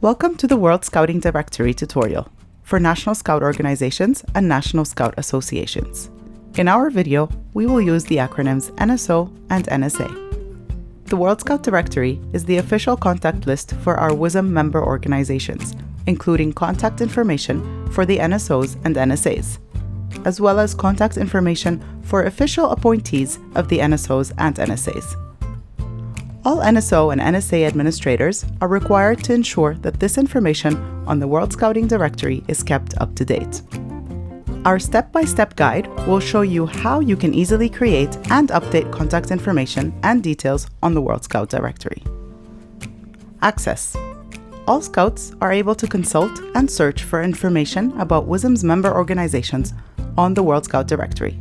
Welcome to the World Scouting Directory tutorial for National Scout organizations and National Scout associations. In our video, we will use the acronyms NSO and NSA. The World Scout Directory is the official contact list for our WSM member organizations, including contact information for the NSOs and NSAs, as well as contact information for official appointees of the NSOs and NSAs. All NSO and NSA administrators are required to ensure that this information on the World Scouting Directory is kept up to date. Our step-by-step guide will show you how you can easily create and update contact information and details on the World Scout Directory. Access. All Scouts are able to consult and search for information about WSM's member organizations on the World Scout Directory.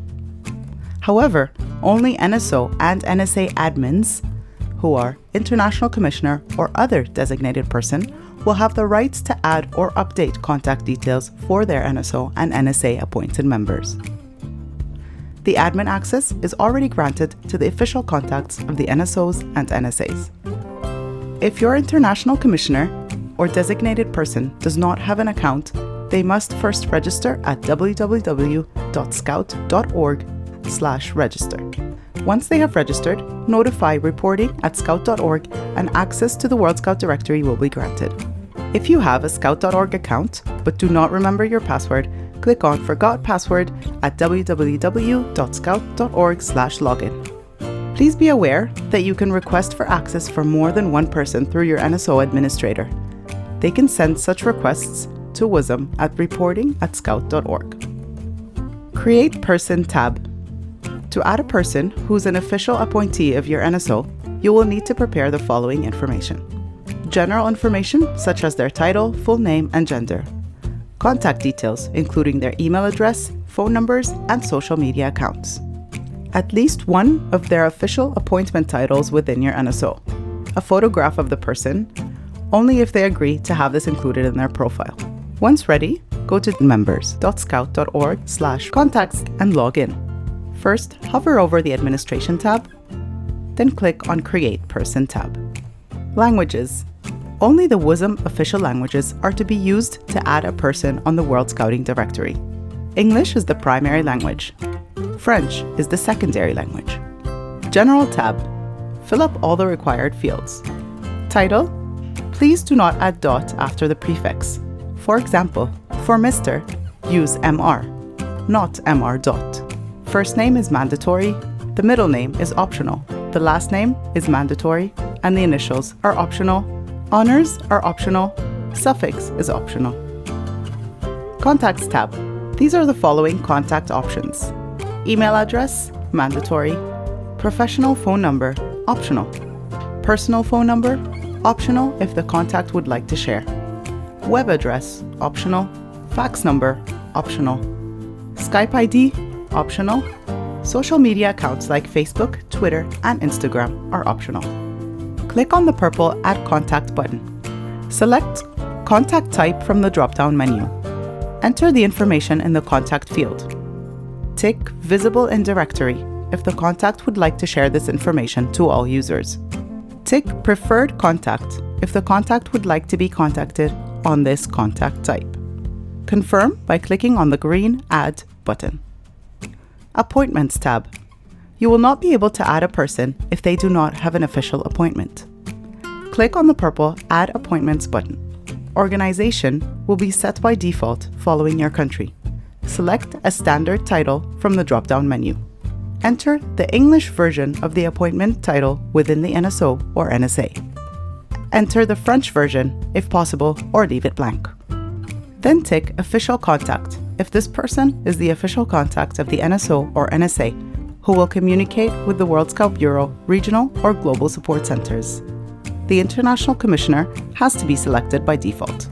However, only NSO and NSA admins who are International Commissioner or other designated person will have the rights to add or update contact details for their NSO and NSA appointed members. The admin access is already granted to the official contacts of the NSOs and NSAs. If your International Commissioner or designated person does not have an account, they must first register at www.scout.org/register. Once they have registered, notify reporting at scout.org and access to the World Scout Directory will be granted. If you have a scout.org account but do not remember your password, click on Forgot Password at www.scout.org/login. Please be aware that you can request for access for more than one person through your NSO administrator. They can send such requests to WSM at reporting@scout.org. Create Person tab. To add a person who's an official appointee of your NSO, you will need to prepare the following information: general information such as their title, full name, and gender. Contact details including their email address, phone numbers, and social media accounts. At least one of their official appointment titles within your NSO. A photograph of the person, only if they agree to have this included in their profile. Once ready, go to members.scout.org/contacts and log in. First, hover over the Administration tab, then click on Create Person tab. Languages. Only the WSM official languages are to be used to add a person on the World Scouting Directory. English is the primary language. French is the secondary language. General tab. Fill up all the required fields. Title. Please do not add dot after the prefix. For example, for Mr., use MR, not MR dot. First name is mandatory, the middle name is optional, the last name is mandatory, and the initials are optional. Honors are optional, suffix is optional. Contacts tab. These are the following contact options: email address, mandatory; professional phone number, optional; personal phone number, optional if the contact would like to share; web address, optional; fax number, optional; Skype ID, optional; social media accounts like Facebook, Twitter, and Instagram are optional. Click on the purple Add Contact button. Select Contact Type from the drop-down menu. Enter the information in the contact field. Tick Visible in Directory if the contact would like to share this information to all users. Tick Preferred Contact if the contact would like to be contacted on this contact type. Confirm by clicking on the green Add button. Appointments tab. You will not be able to add a person if they do not have an official appointment. Click on the purple Add Appointments button. Organization will be set by default following your country. Select a standard title from the drop-down menu. Enter the English version of the appointment title within the NSO or NSA. Enter the French version if possible, or leave it blank. Then tick Official Contact if this person is the official contact of the NSO or NSA who will communicate with the World Scout Bureau, regional or global support centers. The International Commissioner has to be selected by default.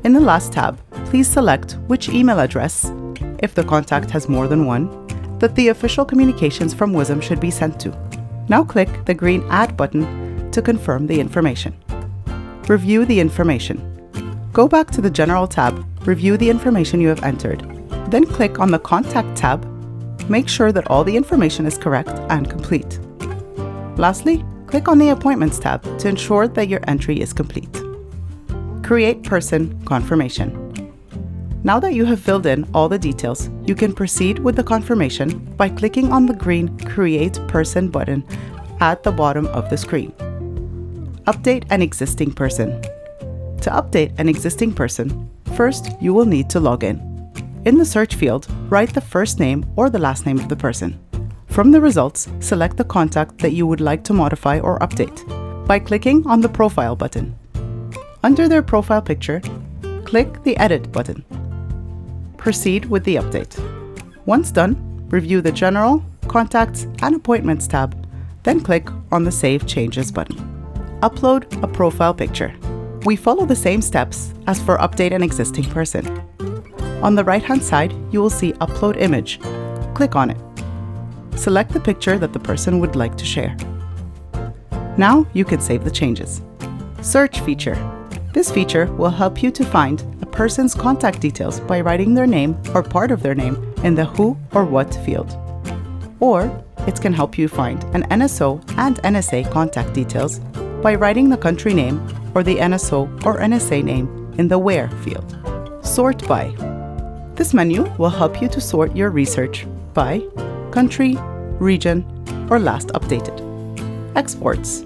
In the last tab, please select which email address, if the contact has more than one, that the official communications from WSM should be sent to. Now click the green Add button to confirm the information. Review the information. Go back to the General tab, review the information you have entered, then click on the Contact tab. Make sure that all the information is correct and complete. Lastly, click on the Appointments tab to ensure that your entry is complete. Create Person Confirmation. Now that you have filled in all the details, you can proceed with the confirmation by clicking on the green Create Person button at the bottom of the screen. Update an existing person. To update an existing person, first you will need to log in. In the search field, write the first name or the last name of the person. From the results, select the contact that you would like to modify or update by clicking on the Profile button. Under their profile picture, click the Edit button. Proceed with the update. Once done, review the General, Contacts, and Appointments tab, then click on the Save Changes button. Upload a profile picture. We follow the same steps as for Update an existing person. On the right-hand side, you will see Upload Image. Click on it. Select the picture that the person would like to share. Now you can save the changes. Search feature. This feature will help you to find a person's contact details by writing their name or part of their name in the Who or What field. Or it can help you find an NSO and NSA contact details by writing the country name or the NSO or NSA name in the Where field. Sort by. This menu will help you to sort your research by country, region, or last updated. Exports.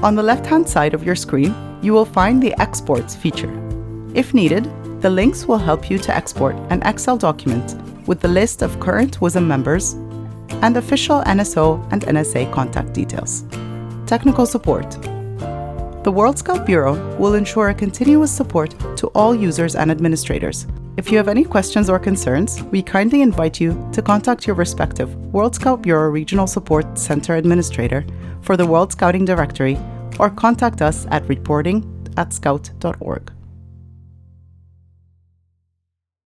On the left-hand side of your screen, you will find the Exports feature. If needed, the links will help you to export an Excel document with the list of current WISM members and official NSO and NSA contact details. Technical support. The World Scout Bureau will ensure a continuous support to all users and administrators. If you have any questions or concerns, we kindly invite you to contact your respective World Scout Bureau Regional Support Center Administrator for the World Scouting Directory or contact us at reporting@scout.org.